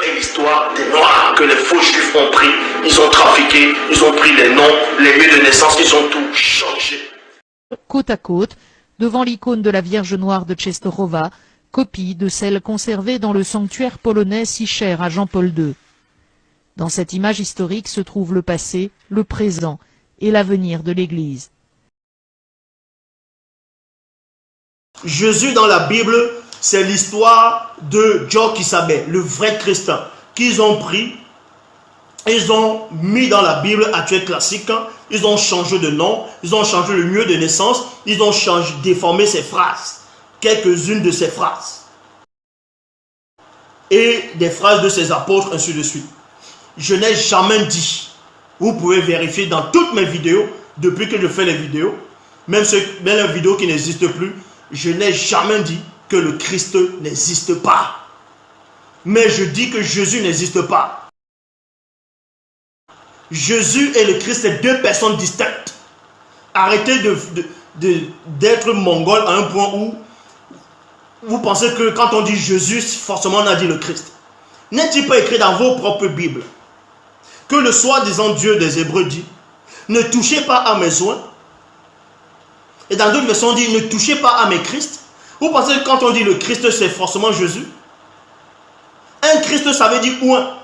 est l'histoire des Noirs que les faux juifs ont pris. Ils ont trafiqué, ils ont pris les noms, les lieux de naissance, ils ont tout changé. Côte à côte, devant l'icône de la Vierge Noire de Częstochowa, copie de celle conservée dans le sanctuaire polonais si cher à Jean-Paul II. Dans cette image historique se trouve le passé, le présent et l'avenir de l'Église. Jésus dans la Bible, c'est l'histoire de Joe Kisabe, le vrai chrétien, qu'ils ont pris, ils ont mis dans la Bible actuelle classique, ils ont changé de nom, ils ont changé le lieu de naissance, ils ont changé, déformé ses phrases, quelques-unes de ses phrases, et des phrases de ses apôtres, ainsi de suite. Je n'ai jamais dit, vous pouvez vérifier dans toutes mes vidéos, depuis que je fais les vidéos, même les vidéos qui n'existent plus, je n'ai jamais dit que le Christ n'existe pas. Mais je dis que Jésus n'existe pas. Jésus et le Christ, c'est deux personnes distinctes. Arrêtez d'être mongol à un point où vous pensez que quand on dit Jésus, forcément on a dit le Christ. N'est-il pas écrit dans vos propres Bibles que le soi-disant Dieu des Hébreux dit, ne touchez pas à mes oins. Et dans d'autres versions, on dit, ne touchez pas à mes Christ. Vous pensez que quand on dit le Christ, c'est forcément Jésus? Un Christ, ça veut dire oint.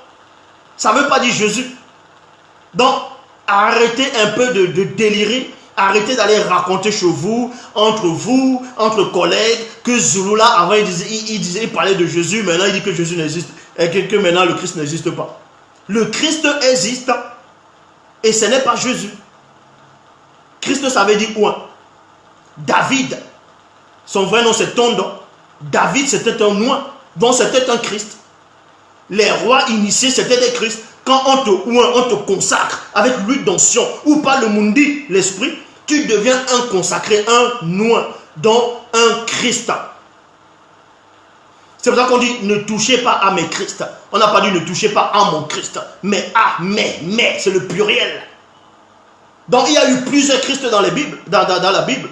Ça ne veut pas dire Jésus. Donc, arrêtez un peu de délirer. Arrêtez d'aller raconter chez vous, entre collègues, que Zouloula, avant, il parlait de Jésus, maintenant il dit que Jésus n'existe, et que maintenant le Christ n'existe pas. Le Christ existe, et ce n'est pas Jésus. Christ, ça veut dire oint. David, son vrai nom c'est Tondo. David c'était un oint, donc c'était un Christ. Les rois initiés c'était des Christ. Quand on te oint, on te consacre avec l'huile d'onction ou par le mundi, l'esprit, tu deviens un consacré, un oint, donc un Christ. C'est pour ça qu'on dit ne touchez pas à mes Christ. On n'a pas dit ne touchez pas à mon Christ, mais à mais, c'est le pluriel. Donc il y a eu plusieurs Christ dans les Bibles, dans la Bible.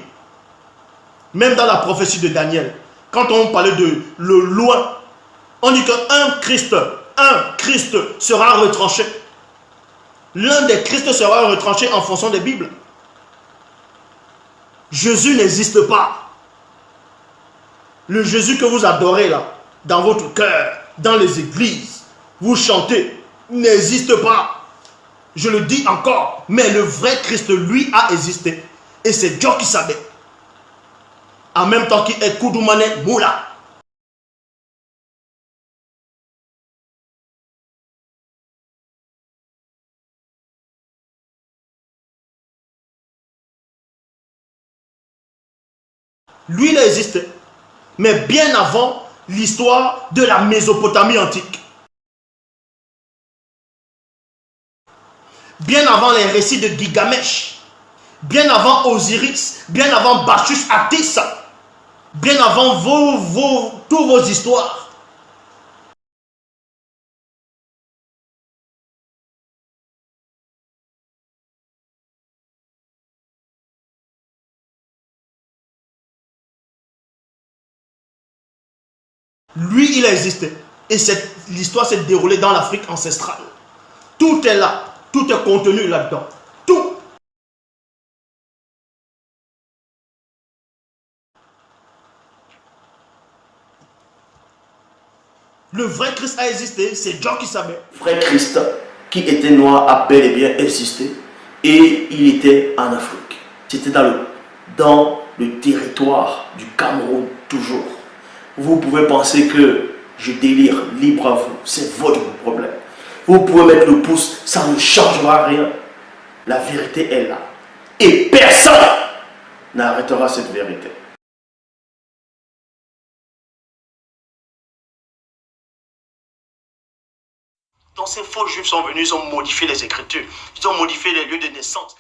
Même dans la prophétie de Daniel, quand on parlait de le loin, on dit qu'un Christ sera retranché. L'un des Christ sera retranché en fonction des Bibles. Jésus n'existe pas. Le Jésus que vous adorez là, dans votre cœur, dans les églises, vous chantez, n'existe pas. Je le dis encore, mais le vrai Christ, lui, a existé. Et c'est Dieu qui savait. En même temps qu'il est Koudoumane Moula. Lui, il a existé. Mais bien avant l'histoire de la Mésopotamie antique. Bien avant les récits de Gilgamesh. Bien avant Osiris. Bien avant Bacchus Attis. Bien avant toutes vos histoires. Lui, il a existé. Et l'histoire s'est déroulée dans l'Afrique ancestrale. Tout est là. Tout est contenu là-dedans. Tout. Le vrai Christ a existé, c'est Dieu qui savait. Le vrai Christ qui était noir a bel et bien existé et il était en Afrique. C'était dans le territoire du Cameroun toujours. Vous pouvez penser que je délire, libre à vous, c'est votre problème. Vous pouvez mettre le pouce, ça ne changera rien. La vérité est là. Et personne n'arrêtera cette vérité. Donc ces faux juifs sont venus, ils ont modifié les Écritures, ils ont modifié les lieux de naissance.